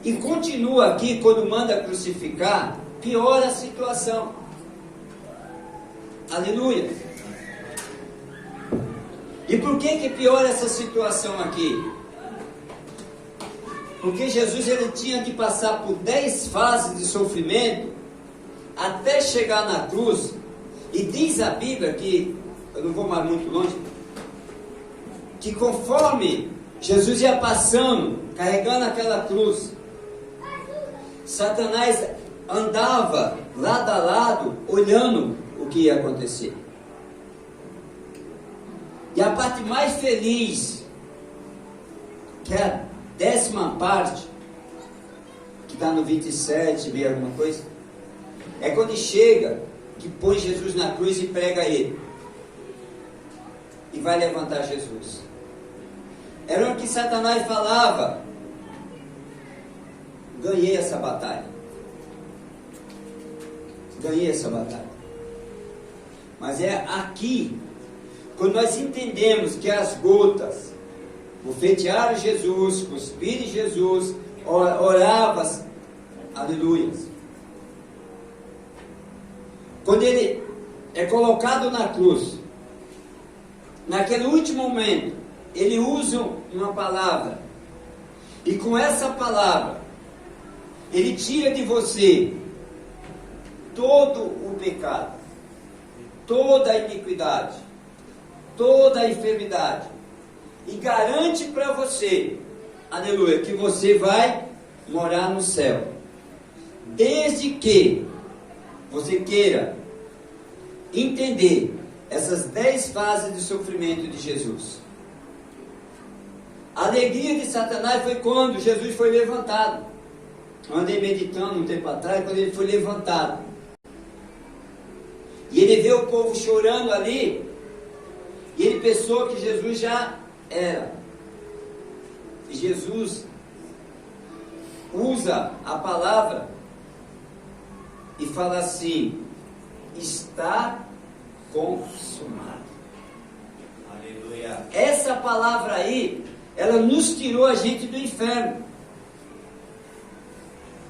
[SPEAKER 1] E continua aqui, quando manda crucificar, piora a situação. Aleluia. E por que piora essa situação aqui? Porque Jesus ele tinha que passar por 10 fases de sofrimento até chegar na cruz. E diz a Bíblia que, eu não vou mais muito longe, que conforme Jesus ia passando, carregando aquela cruz, Satanás andava lado a lado, olhando o que ia acontecer. E a parte mais feliz, que é a 10ª parte, que está no 27, meio alguma coisa, é quando chega, que põe Jesus na cruz e prega ele. E vai levantar Jesus. Era o que Satanás falava: ganhei essa batalha. Ganhei essa batalha. Mas é aqui, quando nós entendemos que as gotas bofetearam Jesus, cuspiram em Jesus, orava, aleluia. Quando ele é colocado na cruz, naquele último momento, ele usa uma palavra, e com essa palavra, ele tira de você todo o pecado, toda a iniquidade, toda a enfermidade, e garante para você, aleluia, que você vai morar no céu, desde que você queira entender essas 10 fases de sofrimento de Jesus. A alegria de Satanás foi quando Jesus foi levantado. Eu andei meditando um tempo atrás, quando ele foi levantado. E ele vê o povo chorando ali, e ele pensou que Jesus já era. E Jesus usa a palavra e fala assim: está consumado.
[SPEAKER 2] Aleluia.
[SPEAKER 1] Essa palavra aí, ela nos tirou a gente do inferno.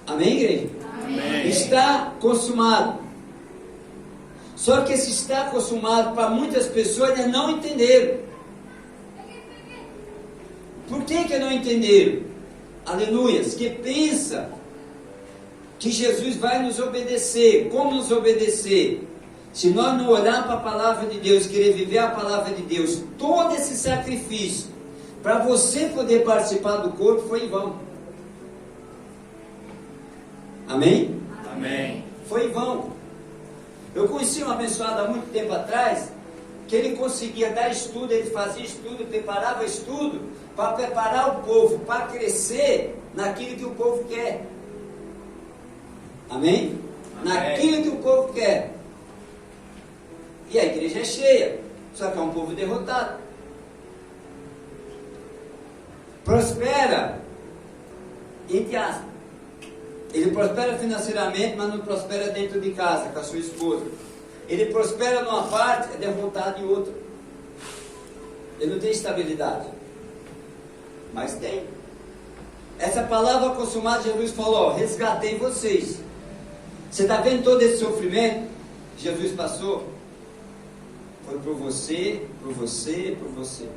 [SPEAKER 1] Amém, igreja?
[SPEAKER 2] Amém.
[SPEAKER 1] Está consumado. Só que esse está consumado, para muitas pessoas, ainda não entenderam. Por que não entenderam? Aleluias. Que pensa que Jesus vai nos obedecer. Como nos obedecer? Se nós não olhar para a palavra de Deus, querer viver a palavra de Deus, todo esse sacrifício para você poder participar do corpo foi em vão. Amém?
[SPEAKER 2] Amém.
[SPEAKER 1] Foi em vão. Eu conheci um abençoado há muito tempo atrás, que ele conseguia dar estudo, ele fazia estudo, preparava estudo, para preparar o povo para crescer naquilo que o povo quer. Amém?
[SPEAKER 2] Amém.
[SPEAKER 1] Naquilo que o povo quer. E a igreja é cheia, só que é um povo derrotado. Prospera, entre aspas. Ele prospera financeiramente, mas não prospera dentro de casa, com a sua esposa. Ele prospera numa parte, é derrotado em outra. Ele não tem estabilidade. Mas tem. Essa palavra consumada, Jesus falou, ó, resgatei vocês. Você está vendo todo esse sofrimento que Jesus passou? Foi por você, por você, por você.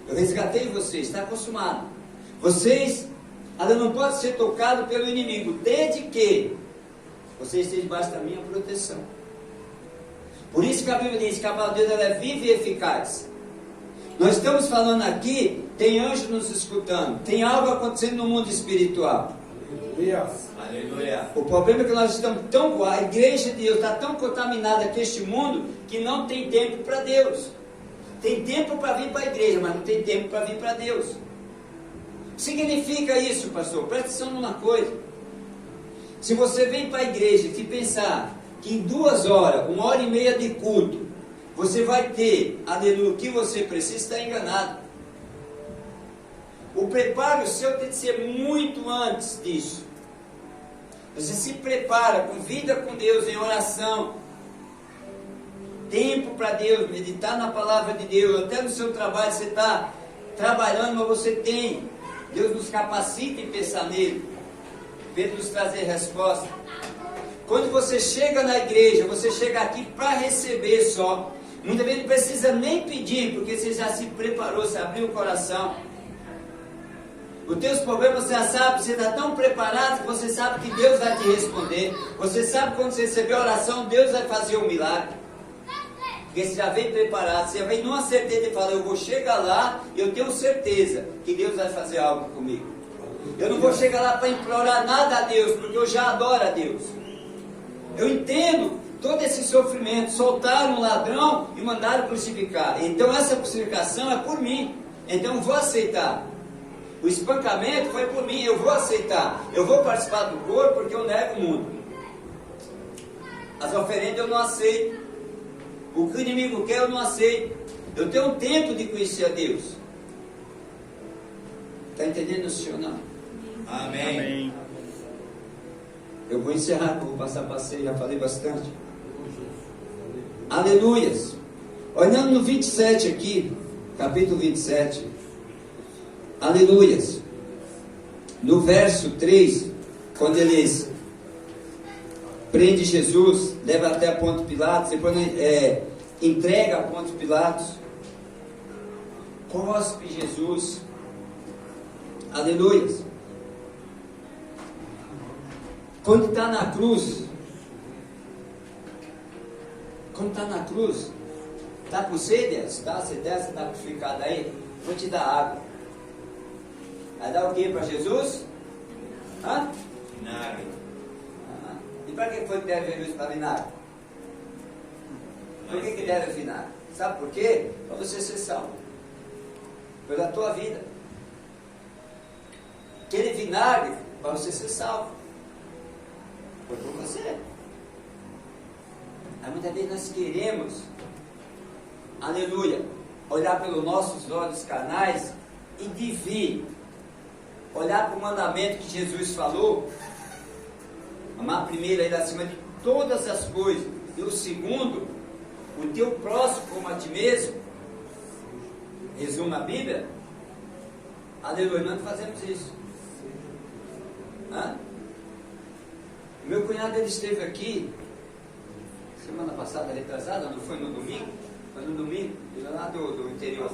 [SPEAKER 1] Eu resgatei vocês, está consumado. Vocês ainda não podem ser tocados pelo inimigo, desde que vocês estejam debaixo da minha proteção. Por isso que a Bíblia diz que a palavra de Deus ela é viva e eficaz. Nós estamos falando aqui, tem anjo nos escutando, tem algo acontecendo no mundo espiritual.
[SPEAKER 2] Aleluia.
[SPEAKER 1] O problema é que nós estamos tão, a igreja de Deus está tão contaminada com este mundo que não tem tempo para Deus. Tem tempo para vir para a igreja, mas não tem tempo para vir para Deus. O que significa isso, pastor? Presta atenção numa coisa. Se você vem para a igreja e pensar que em 2 horas, 1h30 de culto, você vai ter, aleluia, o que você precisa, está enganado. O preparo seu tem que ser muito antes disso. Você se prepara com vida com Deus, em oração, tempo para Deus, meditar na palavra de Deus. Até no seu trabalho você está trabalhando, mas você tem. Deus nos capacita em pensar nele, para nos trazer resposta. Quando você chega na igreja, você chega aqui para receber só. Muitas vezes não precisa nem pedir, porque você já se preparou, você abriu o coração. Os teus problemas você já sabe, você está tão preparado que você sabe que Deus vai te responder. Você sabe que quando você receber a oração, Deus vai fazer um milagre. Porque você já vem preparado, você já vem numa certeza de falar, eu vou chegar lá e eu tenho certeza que Deus vai fazer algo comigo. Eu não vou chegar lá para implorar nada a Deus, porque eu já adoro a Deus. Eu entendo todo esse sofrimento, soltaram um ladrão e mandaram crucificar. Então essa crucificação é por mim, então eu vou aceitar. O espancamento foi por mim, eu vou aceitar. Eu vou participar do corpo porque eu nego o mundo. As oferendas eu não aceito. O que o inimigo quer eu não aceito. Eu tenho um tempo de conhecer a Deus. Está entendendo, senhor? Não?
[SPEAKER 2] Amém.
[SPEAKER 4] Amém.
[SPEAKER 1] Eu vou encerrar, vou passar passeio, já falei bastante. Aleluias. Olhando no 27 aqui, capítulo 27. Aleluias. No verso 3, quando eles prende Jesus, leva até a Ponto Pilatos, depois entrega a Ponto Pilatos, cospe Jesus. Aleluias. Quando está na cruz, está com sede? Tá? Você desce, está crucificado aí, vou te dar água. Vai dar o que para Jesus? Hã?
[SPEAKER 2] Vinagre.
[SPEAKER 1] E para que foi que deram Jesus para vinagre? Por que deram vinagre? Sabe por quê? Para você ser salvo. Pela tua vida. Aquele vinagre para você ser salvo. Foi por você. Aí muitas vezes nós queremos, aleluia, olhar pelos nossos olhos carnais e vir, olhar para o mandamento que Jesus falou, amar primeiro ele acima de todas as coisas, e o segundo, o teu próximo como a ti mesmo. Resumo a Bíblia. Aleluia, nós não fazemos isso. Hã? Meu cunhado ele esteve aqui semana passada, retrasada, não foi no domingo? Foi no domingo, ele é lá do interior.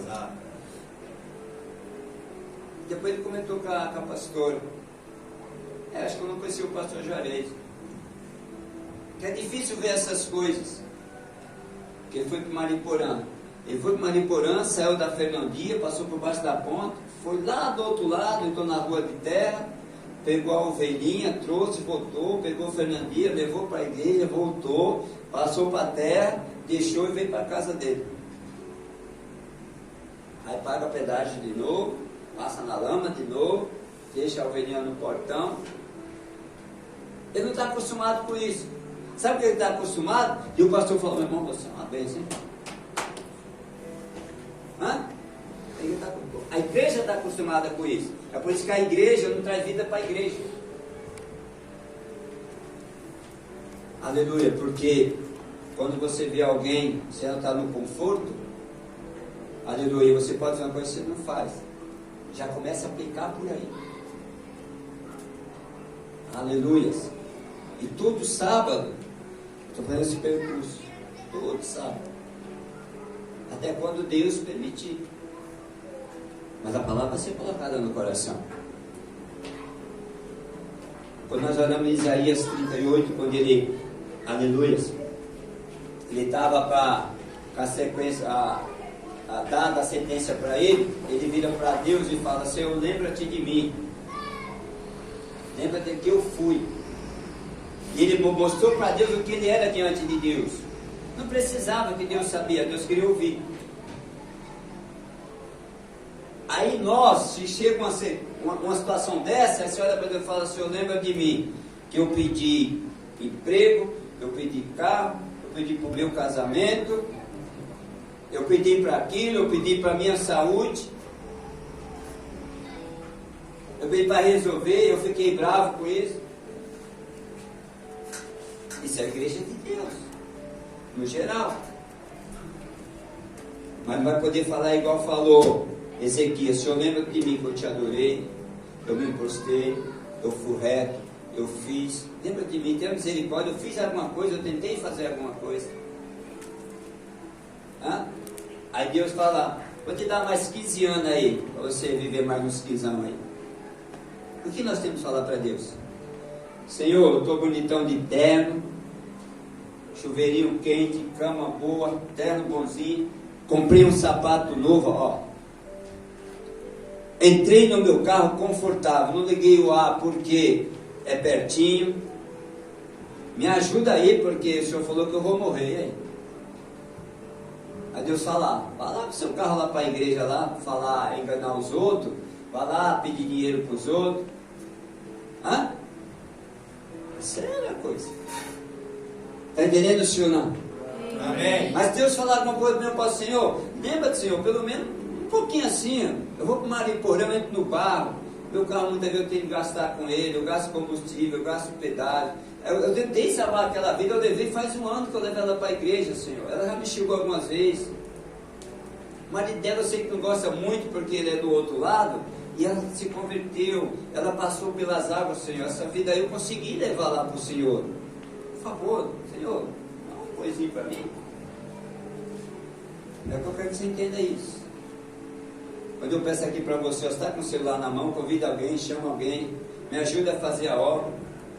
[SPEAKER 1] Depois ele comentou com a pastora. Acho que eu não conheci o pastor Juarez. Que é difícil ver essas coisas. Porque ele foi para Mariporã. Ele foi para Mariporã, saiu da Fernandinha, passou por baixo da ponte, foi lá do outro lado, entrou na rua de terra, pegou a ovelhinha, trouxe, voltou, pegou a Fernandinha, levou para a igreja, voltou, passou para a terra, deixou e veio para a casa dele. Aí paga pedágio de novo, passa na lama de novo, deixa a ovelhinha no portão. Ele não está acostumado com isso. Sabe o que ele está acostumado? E o pastor falou, meu irmão, você é uma bênção, hein? Hã? A igreja está acostumada com isso. É por isso que a igreja não traz vida para a igreja. Aleluia, porque quando você vê alguém, você não está no conforto, aleluia, você pode fazer uma coisa que você não faz. Já começa a aplicar por aí. Aleluias. E todo sábado, estou fazendo esse percurso, todo sábado, até quando Deus permitir. Mas a palavra vai ser colocada no coração. Quando nós olhamos em Isaías 38, quando ele, aleluias, ele estava com a sequência, dada a sentença para ele vira para Deus e fala, Senhor, lembra-te de mim. Lembra-te que eu fui. E ele mostrou para Deus o que ele era diante de Deus. Não precisava que Deus sabia, Deus queria ouvir. Aí nós, se chega uma situação dessa, a senhora para Deus fala, Senhor, lembra de mim, que eu pedi emprego, eu pedi carro, eu pedi para o meu casamento, eu pedi para aquilo, eu pedi para a minha saúde, eu pedi para resolver, eu fiquei bravo com isso. Isso é a igreja de Deus, no geral. Mas não vai poder falar igual falou Ezequias, Senhor, lembra de mim que eu te adorei, eu me postei, eu fui reto, eu fiz, lembra de mim, tenha misericórdia, eu fiz alguma coisa, eu tentei fazer alguma coisa. Hã? Aí Deus fala, vou te dar mais 15 anos aí, para você viver mais uns 15 anos aí. O que nós temos que falar para Deus? Senhor, eu estou bonitão de terno, chuveirinho quente, cama boa, terno bonzinho, comprei um sapato novo, ó. Entrei no meu carro confortável, não liguei o ar porque é pertinho. Me ajuda aí, porque o Senhor falou que eu vou morrer. Aí, aí Deus fala, vai lá com o seu carro lá para a igreja lá, falar, enganar os outros, vai lá pedir dinheiro para os outros. Hã? Sério a coisa. Está entendendo, Senhor, não?
[SPEAKER 2] Amém.
[SPEAKER 1] Mas Deus falou alguma coisa mesmo para o Senhor, lembra-te, Senhor, pelo menos um pouquinho assim, ó. Eu vou para o Mariporã, eu entro no barro, meu carro muitas vezes eu tenho que gastar com ele, eu gasto combustível, eu gasto pedágio. Eu tentei salvar aquela vida, eu levei faz um ano que eu levei ela para a igreja, Senhor. Ela já me xingou algumas vezes. O marido dela eu sei que não gosta muito porque ele é do outro lado, e ela se converteu, ela passou pelas águas, Senhor. Essa vida aí eu consegui levar lá para o Senhor. Por favor, Senhor, dá uma coisinha para mim. É que eu quero que você entenda isso. Quando eu peço aqui para você, está com o celular na mão, convida alguém, chama alguém, me ajuda a fazer a obra,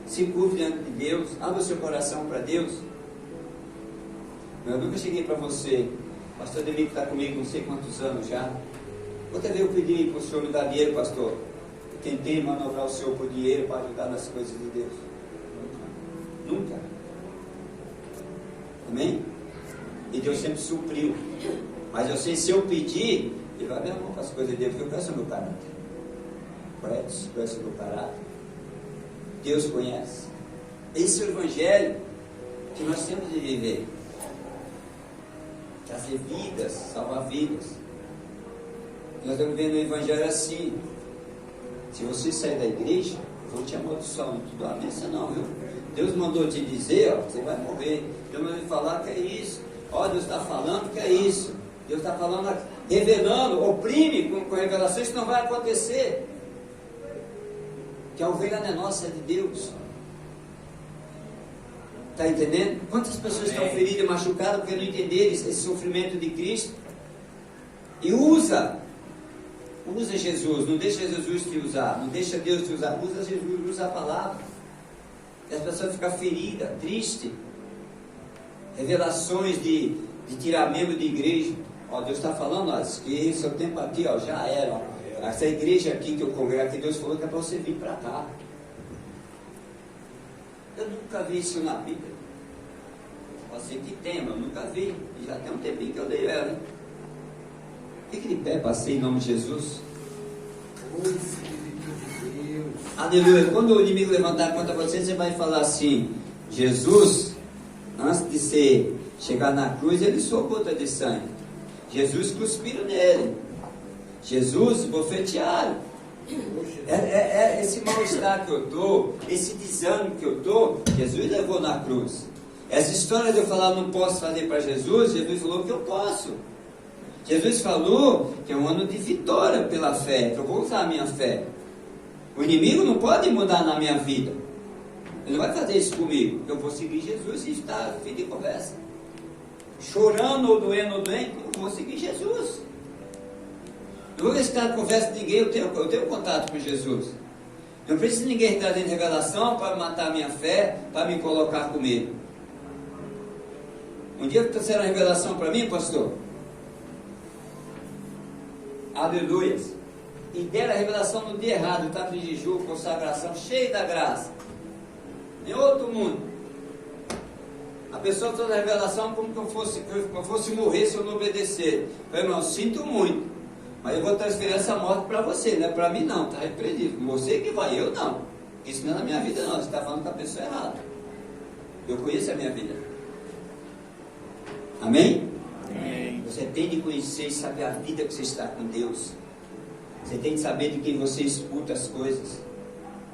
[SPEAKER 1] se curve diante de Deus, abra o seu coração para Deus. Eu nunca cheguei para você, pastor Demico está comigo não sei quantos anos já. Outra vez eu pedi para o senhor me dar dinheiro, pastor. Eu tentei manobrar o senhor por dinheiro para ajudar nas coisas de Deus. Nunca. Amém? E Deus sempre supriu. Mas eu sei, se eu pedir, Ele vai dar a mão para as coisas de Deus, porque eu conheço o meu caráter. Conhece o meu caráter. Deus conhece. Esse é o evangelho que nós temos de viver. Trazer vidas, salvar vidas. Nós estamos vendo o evangelho assim. Se você sair da igreja, eu vou te amaldiçoar. Não te dou a bênção não, viu? Deus mandou te dizer, ó, você vai morrer. Deus mandou te falar que é isso. Ó, Deus está falando que é isso. Deus está falando, revelando, oprime com revelações que não vai acontecer. Que a ovelha não é nossa, é de Deus. Está entendendo? Quantas pessoas estão feridas, machucadas porque não entenderam esse sofrimento de Cristo? E usa Jesus, não deixa Jesus te usar, não deixa Deus te usar, usa Jesus, usa a palavra. E as pessoas ficam feridas, tristes. Revelações de tirar membro de igreja. Ó, Deus está falando, ó, que esse seu tempo aqui, ó, já era. Ó. Essa igreja aqui que eu congrego, que Deus falou que é para você vir para cá. Eu nunca vi isso na Bíblia. Pode ser que tenha, mas eu nunca vi. E já tem um tempinho que eu dei ela, hein? Fique de pé, passei em nome de Jesus. Aleluia. Quando o inimigo levantar contra você, você vai falar assim: Jesus, antes de chegar na cruz, ele soou gota de sangue. Jesus cuspiram nele. Jesus bofetearam. Esse mal-estar que eu estou, esse desânimo que eu estou, Jesus levou na cruz. Essa história de eu falar não posso fazer para Jesus, Jesus falou que eu posso. Jesus falou que é um ano de vitória pela fé, que eu vou usar a minha fé. O inimigo não pode mudar na minha vida. Ele não vai fazer isso comigo. Eu vou seguir Jesus e estar fim de conversa. Chorando ou doendo ou doente, eu vou seguir Jesus. Não vou estar em conversa com ninguém, eu tenho contato com Jesus. Não preciso de ninguém trazendo revelação para matar a minha fé, para me colocar com medo. Um dia trouxeram uma revelação para mim, pastor. Aleluia. E deram a revelação no dia errado. Eu estava em jejum, consagração, cheio da graça. Em outro mundo. A pessoa trouxe a revelação como que eu fosse morrer se eu não obedecer. Eu falei, irmão, sinto muito. Mas eu vou transferir essa morte para você, não é para mim não, está repreendido. Você que vai, eu não. Isso não é na minha vida não, você está falando com a pessoa errada. Eu conheço a minha vida. Amém?
[SPEAKER 2] Amém.
[SPEAKER 1] Você tem de conhecer e saber a vida que você está com Deus. Você tem de saber de quem você escuta as coisas.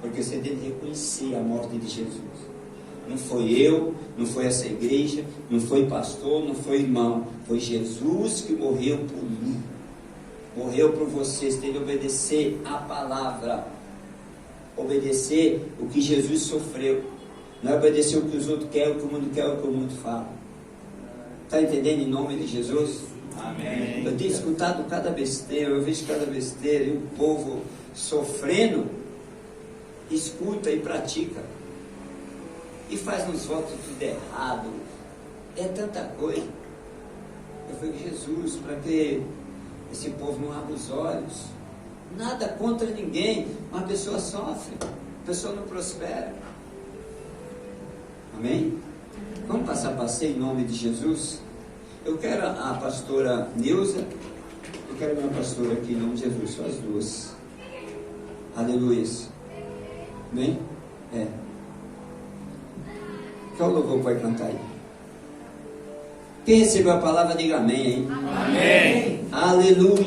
[SPEAKER 1] Porque você tem de reconhecer a morte de Jesus. Não foi eu, não foi essa igreja, não foi pastor, não foi irmão. Foi Jesus que morreu por mim. Morreu por você. Você tem de obedecer a palavra. Obedecer o que Jesus sofreu. Não é obedecer o que os outros querem, o que o mundo quer, o que o mundo fala. Está entendendo em nome de Jesus?
[SPEAKER 2] Amém.
[SPEAKER 1] Eu tenho escutado cada besteira, eu vejo cada besteira, e o povo sofrendo, escuta e pratica. E faz uns votos tudo errado. É tanta coisa. Eu falei, Jesus, para que esse povo não abra os olhos. Nada contra ninguém. Uma pessoa sofre, a pessoa não prospera. Amém? Vamos passar passeio em nome de Jesus? Eu quero a pastora Neuza, eu quero a minha pastora aqui em nome de Jesus, só as duas. Aleluia. Bem? Qual louvor vai cantar aí? Quem recebeu a palavra, diga amém, hein?
[SPEAKER 2] Amém.
[SPEAKER 1] Aleluia.